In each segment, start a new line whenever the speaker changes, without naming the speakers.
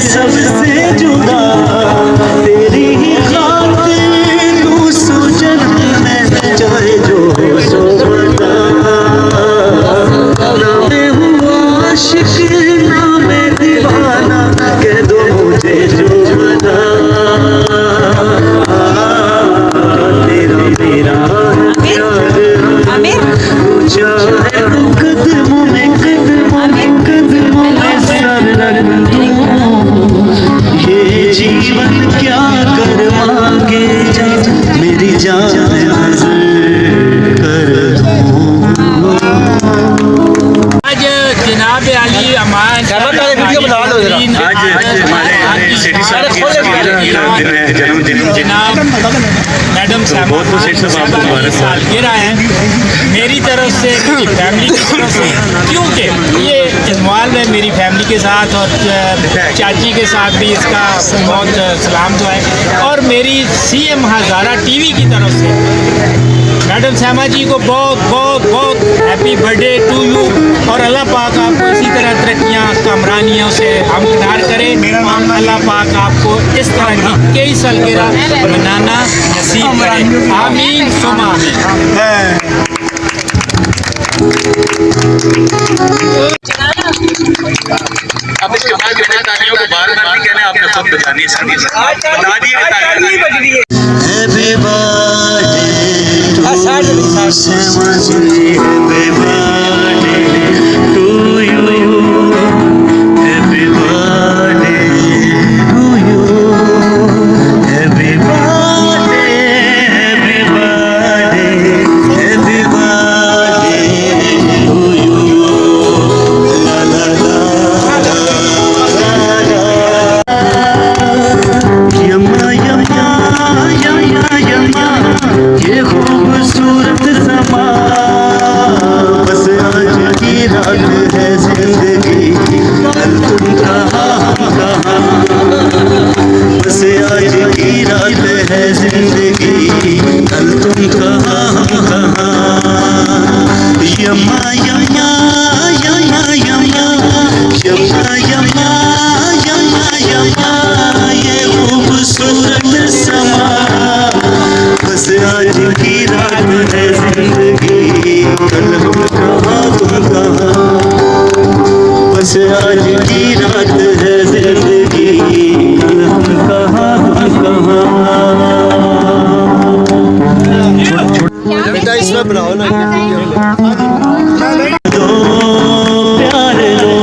सबसे जुदा, तेरी ही खातिर तू सूजन में चाहे जो सो बता। ना मैं हूँ आशिक ना मैं दीवाना, कह दो मुझे जो बता। तेरा मेरा प्यार ऊंचा है तो कदमों में सर रख दूं। ये जीवन क्या कर मांगे जा मेरी जान कर दूं।
आज जनाब अली अमान जनाब मैडम साहब सालगिरह है मेरी तरफ से, मेरी फैमिली की तरफ से, क्योंकि ये इन्वॉल्व है मेरी फैमिली के साथ और चाची के साथ भी इसका बहुत सलाम दुआ है। और मेरी CM हज़ारा TV की तरफ से मैडम श्यामा जी को बहुत बहुत बहुत हैप्पी बर्थडे टू यू। और अल्लाह पाक आपको इसी तरह तरक्कियाँ कामरानियों से हमकिनार करे। अल्लाह पाक आपको इस तरह की कई सालगिरह मनाना नसीब करे। आमीन सुमा आमीन।
अब इसके बाद जो है तालियों को बार बार नहीं कहना, आपने खुद बजानी है, बता दिए।
Happy birthday to Shama ji, happy birthday to you, happy birthday to you, happy birthday, happy birthday, happy birthday to you. La la la la la la. Yama yama ये खूबसूरत समा, बस आज की रात है जिंदगी, कल तुम कहाँ हम कहाँ। बस आज की रात है जिंदगी, कल तुम कहाँ हम कहाँ। यमा यमा यमा यमा यमा यमा यमा यमा ये खूबसूरत समा, बस आज की रात है जिंदगी, कल हम कहाँ तुम कहाँ। बस आज की रात है जिंदगी, कल हम कहाँ हम कहाँ। बेटा इसमें बनाओ ना दो प्यार लो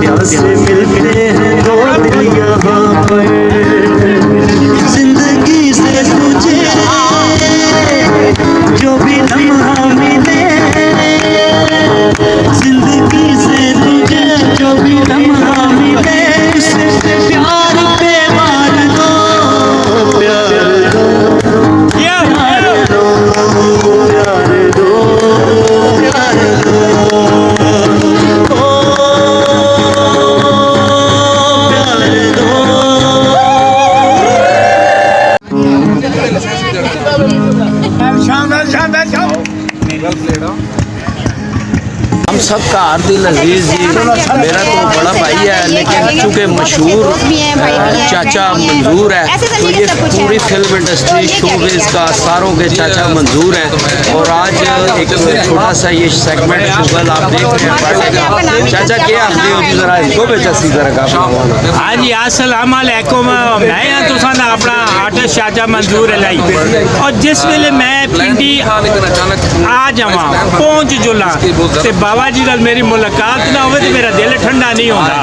प्यासे मिलते हैं दो दिल यहाँ पर। जिंदगी से तुझे जो भी लम्हा मिले, जिंदगी से तुझे जो भी लम्हा मिले, उससे प्यार पे मार दो, प्यार दो, प्यार दो, प्यार दो, प्यार दो।
हम सब का आदिल अजीज जी मेरा तो बड़ा भाई है, लेकिन चूँकि मशहूर चाचा मंजूर है तो ये पूरी फिल्म इंडस्ट्री शोबिज़ का सारों के चाचा मंजूर हैं। और आज एक छोटा सा ये सेगमेंट शुगल आप देख रहे हैं। चाचा क्या आप जरा इसको बेचा सी जरा।
हाँ जी अस्सलाम वालेकुम। मैं यहाँ तुसा अपना आर्टिस्ट चाचा मंजूर है लाई, और जिस वेले मैं पिंडी आ जावा पहुँच जुला ते बाबा जी का नाल मेरी मुलाकात ना हो तो मेरा दिल ठंडा नहीं होता।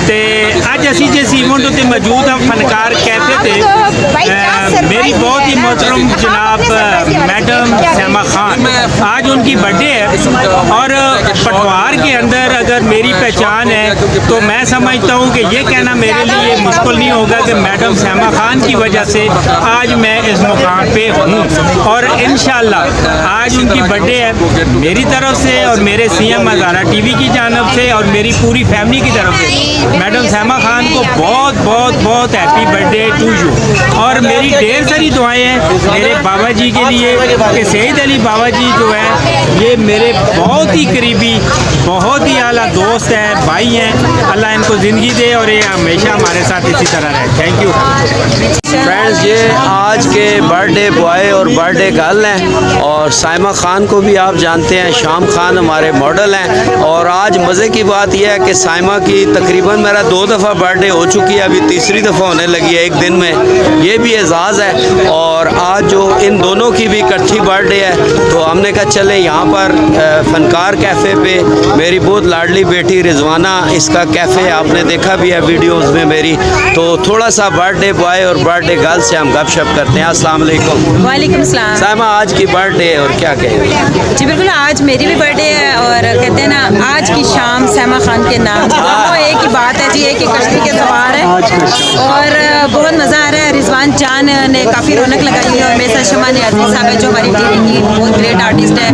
तो अज असी जिस इवेंट उत्ते मौजूद हाँ फनकार कैफे ते मेरी बहुत ही मोहतरम जनाब मैडम सैमा खान, आज उनकी बर्थडे है और पटवार के अंदर अगर मेरी पहचान है तो मैं समझता हूँ कि ये कहना मेरे लिए मुश्किल नहीं होगा कि मैडम सैमा खान की वजह से आज मैं इस मुकाम पे हूँ। और इंशाल्लाह आज उनकी बर्थडे है मेरी तरफ से और मेरे सीएम हज़ारा टीवी की जानब से और मेरी पूरी फैमिली की तरफ से मैडम सैमा खान को बहुत बहुत बहुत हैप्पी बर्थडे टू यू। और मेरी ढेर सारी दुआएं हैं मेरे बाबा जी के लिए कि सईद अली बाबा जी जो है ये मेरे बहुत ही करीबी बहुत ही आला दोस्त है, भाई हैं। अल्लाह इनको ज़िंदगी दे और ये हमेशा हमारे साथ इसी तरह रहे। थैंक यू
फ्रेंड्स, ये आज के बर्थडे बॉय और बर्थडे गर्ल हैं और साइमा खान को भी आप जानते हैं, शाम खान हमारे मॉडल हैं। और आज मज़े की बात यह है कि साइमा की तकरीबन मेरा 2 दफ़ा बर्थडे हो चुकी है, अभी तीसरी दफ़ा होने लगी है एक दिन में, ये भी एजाज़ है। और आज जो इन दोनों की भी इकट्ठी बर्थडे है तो हमने कहा चले यहाँ पर फनकार कैफ़े पे मेरी बहुत लाडली बेटी रिजवाना, इसका कैफ़े आपने देखा भी है वीडियोस में मेरी, तो थोड़ा सा बर्थडे बॉय और बर्थडे गर्ल से हम गपशप करते हैं। अस्सलाम वालेकुम।
वालेकुम सलाम।
साइमा, आज की बर्थडे है और क्या कहें?
जी बिल्कुल, आज मेरी भी बर्थडे है और कहते हैं ना आज की शाम सैमा खान के नाम, दोनों एक ही बात है जी, एक ही कश्ती के सवार है और बहुत मज़ा आ रहा है। रिजवान जान ने काफ़ी रौनक लगाई है और मेरे साथ शमा नियाज़ी साहब है जो हमारी टीवी की बहुत ग्रेट आर्टिस्ट है,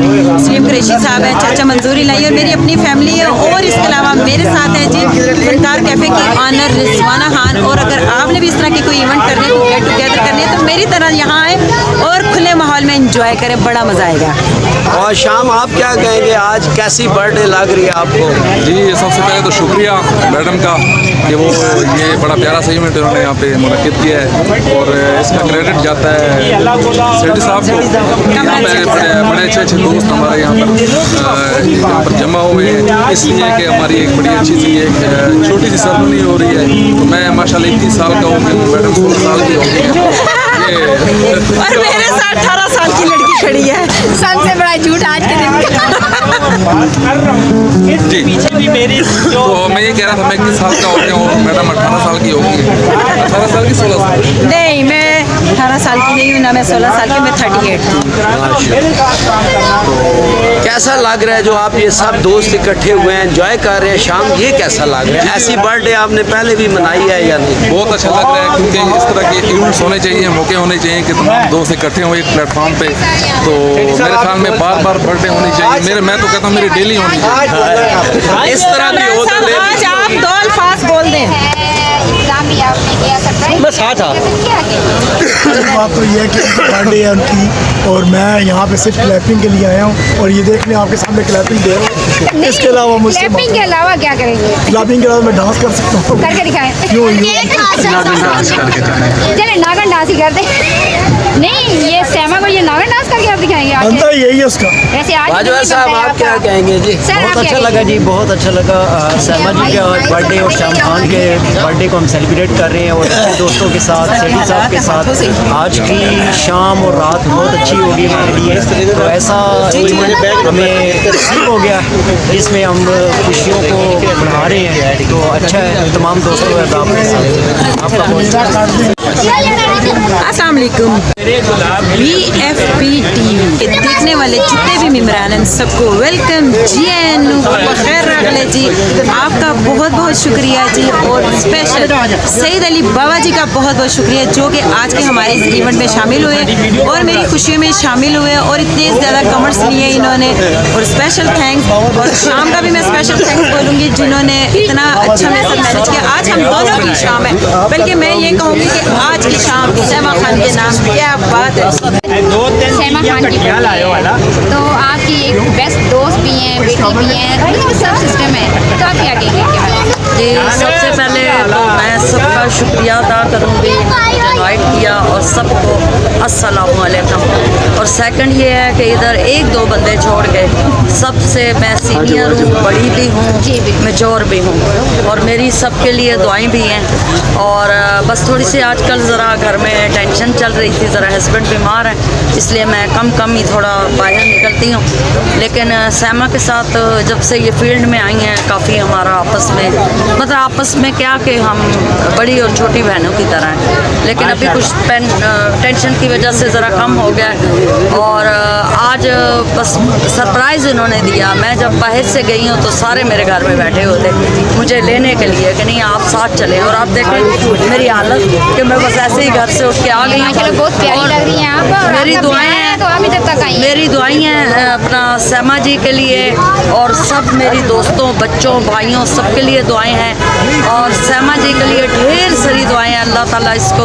सलीम कुरैशी साहब है, चाचा मंजूरी लाई और मेरी अपनी फैमिली है। और इसके अलावा मेरे साथ है जी फनकार कैफ़े की ऑनर रिजवाना खान। और अगर आपने भी इस तरह की कोई इवेंट करने को गेट टुगेदर करने तो मेरी तरह यहाँ आए और खुले माहौल में इंजॉय करें, बड़ा मज़ा आएगा।
और शाम, आप क्या कहेंगे, आज कैसी बर्थडे लग रही है आपको?
जी, सबसे पहले तो शुक्रिया मैडम का कि वो ये बड़ा प्यारा सा इवेंट उन्होंने यहाँ पे मुनक़िद किया है और इसका क्रेडिट जाता है सेठी साहब को। यहाँ पे बड़े अच्छे दोस्त हमारे यहाँ पर जमा हुए हैं, इसलिए कि हमारी एक बड़ी अच्छी सी एक छोटी सी सेरेमनी हो रही है। तो मैं माशाल्लाह 21 साल का हूँ, मैडम 16 साल की हो गई है
और मेरे साथ 18 साल की लड़की खड़ी है, सबसे बड़ा झूठ आज के दिन
जी। तो मैं ये कह रहा था मैं 21 साल का हो गया हूँ, मैडम 18 साल की होगी, 18 साल की 16 साल?
नहीं, मैं 18 साल की नहीं हूँ ना, मैं 16 साल की, मैं 38 हूँ।
कैसा लग रहा है जो आप ये सब दोस्त इकट्ठे हुए हैं, एंजॉय कर रहे हैं शाम, ये कैसा लग रहा है? ऐसी बर्थडे आपने पहले भी मनाई है या नहीं?
बहुत अच्छा लग रहा है क्योंकि इस तरह के इवेंट्स होने चाहिए, मौके होने चाहिए कि तमाम दोस्त इकट्ठे हों एक प्लेटफॉर्म पे। तो मेरे ख्याल में बार बार बर्थडे होनी चाहिए, मैं तो कहता हूँ मेरी डेली होनी चाहिए।
इस तरह भी हो तो
आज आप 2 अल्फाज बोल दें।
बस हाँ था।
बात तो ये है कि बर्थडे है उनकी और मैं यहाँ पे सिर्फ क्लैपिंग के लिए आया हूँ और ये देख लें आपके सामने क्लैपिंग दे रहा हूँ। इसके अलावा मुझसे
क्लैपिंग के अलावा क्या करेंगे?
क्लैपिंग के अलावा मैं डांस कर सकता हूँ।
करके दिखाएं।
क्यों
चले नागन डांस ही करते। नहीं, ये सैमा को ये नागन डांस करके आप दिखाएंगे आगे?
बनता ही यही है उसका।
वैसे आज
बाजवा साहब, आप क्या कहेंगे जी?
बहुत अच्छा लगा जी, बहुत अच्छा लगा। सैमा जी के बर्थडे और शाम खान के बर्थडे को हम सेलिब्रेट कर रहे हैं और अपने दोस्तों के साथ, सेठी साहब के साथ। आज की शाम और रात बहुत अच्छी होगी हमारे लिए, तो ऐसा हमें नसीब हो गया जिसमें हम खुशियों को बढ़ा रहे हैं, तो अच्छा है। तमाम दोस्तों के साथ आपका
अस्सलाम वालेकुम। BFP टीवी देखने वाले जितने भी मेम्बरान हैं सबको वेलकम जी खैर रखले जी, आपका बहुत बहुत शुक्रिया जी। और स्पेशल सईद अली बाबा जी का बहुत बहुत शुक्रिया जो कि आज के हमारे इस इवेंट में शामिल हुए और मेरी खुशियों में शामिल हुए और इतने ज़्यादा कमेंट्स लिए इन्होंने। और स्पेशल थैंक्स, और शाम का भी मैं स्पेशल थैंक्स बोलूँगी जिन्होंने इतना अच्छा मेरे साथ मैनेज किया। आज हम दोनों की शाम है, बल्कि मैं ये कहूँगी कि आज की शाम सैमा खान के नाम, क्या बात है।
सैमा खान की तो आपकी एक बेस्ट दोस्त भी हैं, बेटी भी हैं, तो सब सिस्टम है, तो आप क्या कहेंगे?
जी, सबसे पहले तो मैं सबका शुक्रिया अदा करूँगी इन्वाइट किया
और सबको अस्सलामु अलैकुम। और सेकंड ये है कि इधर एक दो बंदे छोड़ के सबसे मैं सीनियर हूँ, बड़ी भी हूँ, मेच्योर भी हूँ, और मेरी सबके लिए दुआएं भी हैं। और बस थोड़ी सी आजकल ज़रा घर में टेंशन चल रही थी, ज़रा हस्बैंड बीमार है, इसलिए मैं कम ही थोड़ा बाहर निकलती हूँ। लेकिन सैमा के साथ जब से ये फील्ड में आई हैं काफ़ी हमारा आपस में, मतलब आपस में क्या कि हम बड़ी और छोटी बहनों की तरह हैं। लेकिन अभी कुछ टेंशन की वजह से ज़रा कम हो गया है। और आज बस सरप्राइज़ इन्होंने दिया। मैं जब बाहर से गई हूँ तो सारे मेरे घर में बैठे होते मुझे लेने के लिए कि नहीं आप साथ चलें। और आप देखें मेरी हालत कि मैं बस ऐसे ही घर से उठ के आ गई हूँ।
बहुत प्यारी लग रही हैं आप, और
मेरी
आपका
दुआएं
ब्याह है तो आप इधर तक आई हैं।
मेरी दुआएं हैं अपना सैमा जी के लिए, और सब मेरी दोस्तों, बच्चों, भाइयों सबके लिए दुआएं हैं। और सैमा जी के लिए ढेर सारी दुआएं हैं। अल्लाह ताला इसको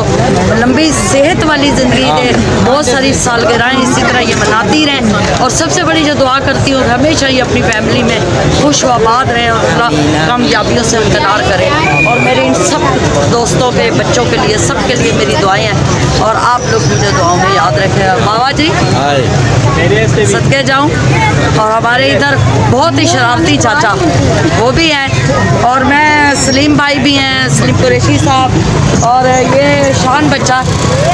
लंबी सेहत वाली ज़िंदगी दे, बहुत सारी सालगिरहें इसी तरह ये मनाती रहें। और सबसे बड़ी जो दुआ करती हूँ हमेशा ये अपनी फैमिली में खुश व आबाद रहें और अल्लाह कामयाबियों से हमदरार करें। और मेरे इन सब दोस्तों के, बच्चों के लिए, सबके लिए मेरी दुआएं हैं। और आप लोग मुझे दुआओं में याद रखें। बाबा जी सदके जाऊं। और हमारे इधर बहुत ही शरारती चाचा वो भी हैं, और मैं सलीम भाई भी हैं, सलीम कुरैशी साहब, और ये शान बच्चा,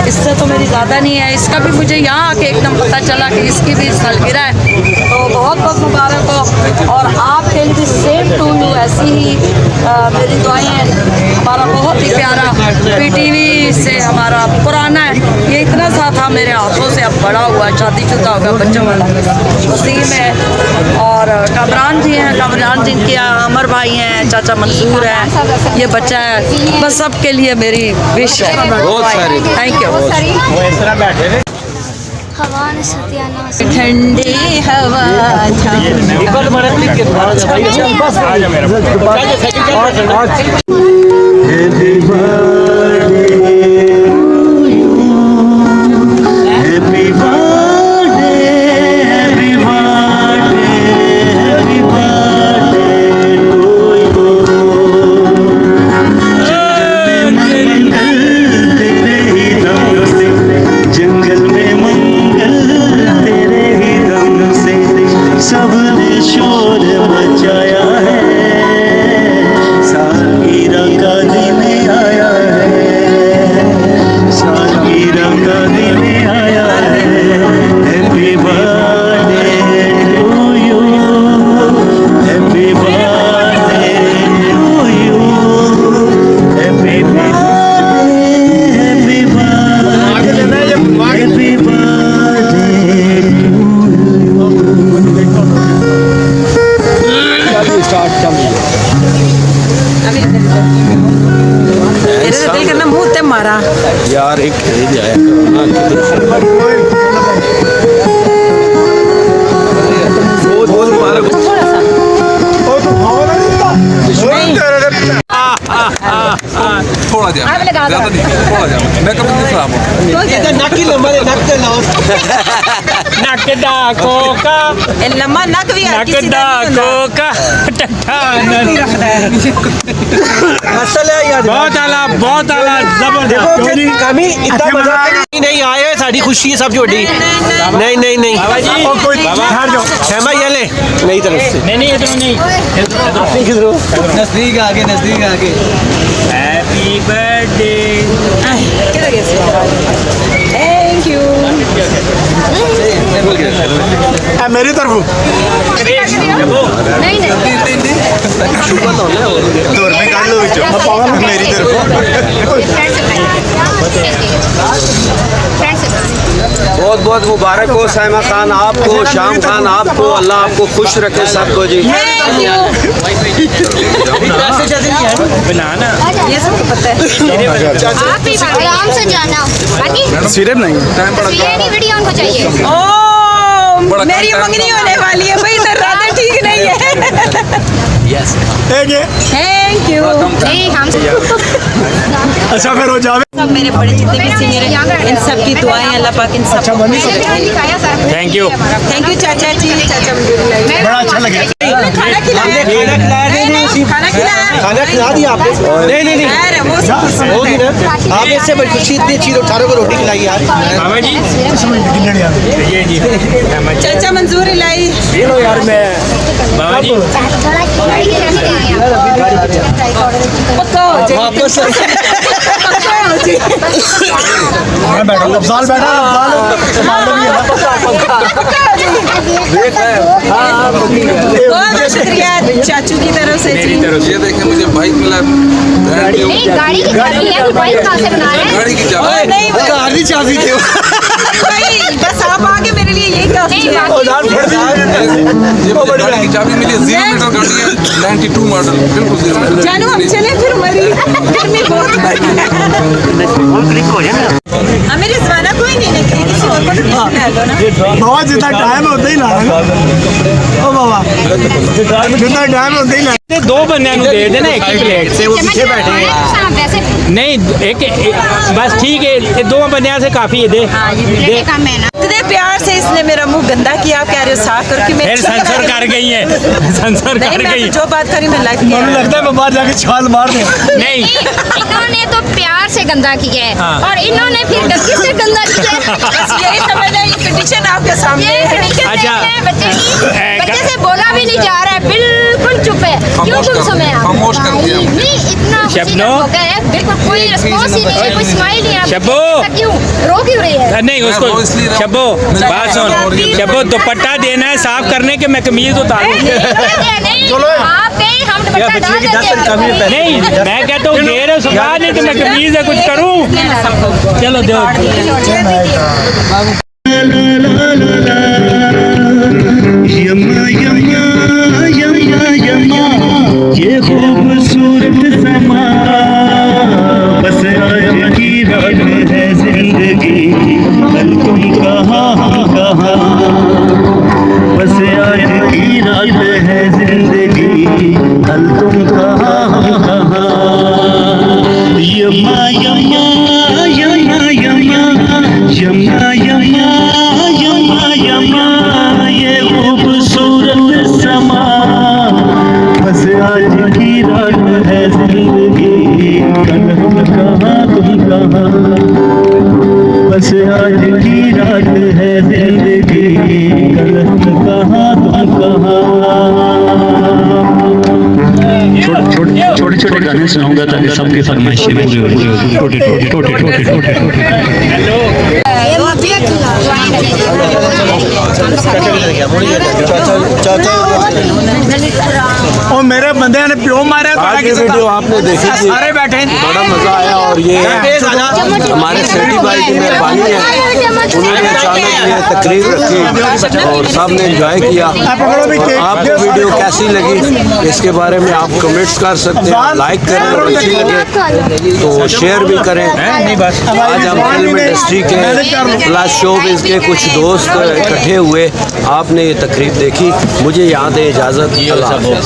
इससे तो मेरी ज़्यादा नहीं है, इसका भी मुझे यहाँ आके एकदम पता चला कि इसकी भी सालगिरह है, तो बहुत बहुत मुबारक हो। और आपके लिए सेम टू यू, ऐसी ही मेरी दुआएं हैं। हमारा बहुत ही प्यारा PTV से हमारा पुराना है, ये इतना सा था मेरे हाथों से, अब बड़ा हुआ, शादीशुदा होगा, बच्चों वाला वसीम है। और कामरान जी हैं, कामरान जी के अमर भाई हैं, चाचा मंसूर है, ये बच्चा है। बस सबके लिए मेरी विश है।
बहुत सारी
थैंक यू। ठंडी हवा
जंगल में मंगल तेरे ही रंग से सबने शोर मचाया है। सालगिरह का दिन आया है, सालगिरह का दिन आया है। Happy birthday to you, happy birthday to you, happy birthday, happy birthday, happy birthday
मेरे तो दिल करना मुँह ते मारा
यार एक जाए बहुत मुबारक।
थोड़ा ज़्यादा नहीं, थोड़ा ज़्यादा मैं कभी नहीं खराब
लम्बा नक भी
बहुत आला जबरदस्त।
इतना मजा नहीं आया, साड़ी खुशी है सब जोड़ी। नहीं सहमा ये ले नहीं तरफ से
नहीं इधर नहीं,
नजदीक आगे
हैप्पी बर्थडे।
Thank you.
मेरी तरफ
नहीं
दूर में काट लो बिचो मेरी
बहुत बहुत मुबारक हो सैमा खान आपको, शाम खान आपको, अल्लाह आपको खुश रखे सबको जी।
बनाना
ये सबको पता है।
आप भी आराम से जाना, बाकी
सिर्फ नहीं
टाइम बड़ा
ये वीडियो उनको चाहिए।
ओ मेरी मंगनी होने वाली है भाई, तो राधा ठीक नहीं है। Thank you.
नहीं हम
अच्छा फिर हो जावे।
सब मेरे बड़े जितने भी सीनियर हैं इन सब की दुआएं अल्लाह पाक इन सब को
दिखाया sir.
Thank you.
Thank you चाचा जी, चाचा
बड़ा अच्छा लगे।
खाना खिलाया, खाना खिलाया।
खिला दिया आपने? नहीं नहीं नहीं वो नहीं ना, आप इससे बड़ी खुशी इतनी अच्छी चारों को रोटी खिलाई यार।
बाबा जी ये जी
चाचा मंजूर लाई
यार मैं
बाबा जी
वापस
मैं बैठा हूँ, अफजाल बैठा है,
बहुत शुक्रिया चाचू की तरफ से जी।
ये देखें मुझे बाइक मिला,
गाड़ी की चाबी है, बाइक कहाँ से बना है?
गाड़ी की चाबी।
नहीं
गाड़ी चाबी थे
भाई बस आप आगे मेरे लिए यही काफी है।
ये मुझे गाड़ी की चाबी मिली है, 0 मीटर गाड़ी है, 92 मॉडल, बिल्कुल 0 मीटर।
जानू हम चले फिर मरी गर्मी बहुत मेरी जमाना कोई नहीं निकली किसी और को तो ले लो ना।
बाबा जितना टाइम है उतना ही लाना ना। ओ बाबा जितना टाइम है उतना ही लाना।
दो बंदे दे देना एक ही प्लेट से, वो पीछे बैठे हैं। नहीं एक बस ठीक है, ये दो बंदे से काफी है। दे
इतने प्यार से इसने मेरा मुंह गंदा किया, आप कह रहे हो साफ करके मैं
फिर सेंसर कर गई है, सेंसर
नहीं
कर
मैं
गई।
तो जो बात करी मैं लाइफ
मुझे लगता है मैं बाहर जाके छाल मार दूँ।
नहीं
इन्होंने तो प्यार से गंदा किया है और इन्होंने फिर गलती से गंदा किया है।
बस यही समझना, ये कंडीशन आपके सामने
ये
है।
कंडीशन
अच्छा।
नहीं है बच्चे की, बच्चे से बोला भी नहीं जा रहा है, बिल्कुल चुप है। क्यों तुम समय
खामोश कर दिया हमने।
नहीं इतना
शबनो।
हो गया है, बिल्कुल कोई रिस्पॉन्स ही नहीं है, कोई स्माइल नहीं है।
शब्बो।
क्यों रो क्यों रही है?
नहीं उसको शब्बो बात सुन, शब्बो दुपट्टा देना है साफ करने के, मैं कमीज उतारूं।
नहीं आप गए, हम दुपट्टा डाल देते हैं।
नहीं मैं कहता हूँ घेर सुखा नहीं तो मैं कमीज है कुछ करूँ। चलो दो
यमा यमा यमा यमा ये खूबसूरत समा, बस आज की रात है जिंदगी, कल तुम कहाँ हम कहाँ। बस आज की रात है जिंदगी, कल तुम कहाँ हम कहाँ। यमा यमा यमा यमा यमा यमा यमा यमा ये खूबसूरत समा, बस आज की रात है जिंदगी, कल हम कहाँ तुम कहाँ। बस आज की रात है जिंदगी, कल हम कहाँ तुम कहाँ। छोटे छोटे गाने सुनाऊंगा ताकि सबकी फरमाइशें पूरी हो। छोटे
और मेरे बंदे ने प्यो मारे।
आज की वीडियो आपने देखी थी,
सारे बैठे
बड़ा मजा आया। और ये हमारे सेठी भाई की मेहरबानी है, उन्होंने अचानक ये तकरीर रखी और सब ने एंजॉय किया। आपको वीडियो कैसी लगी इसके बारे में आप कमेंट्स कर सकते हैं, लाइक करें और अच्छी लगे तो शेयर भी करें। आज हम फिल्म इंडस्ट्री के प्लस शोबिज़ के कुछ दोस्त इकट्ठे हुए, आपने ये तकरीर देखी। मुझे यहाँ दे इजाज़त, अल्लाह हाफ़िज़।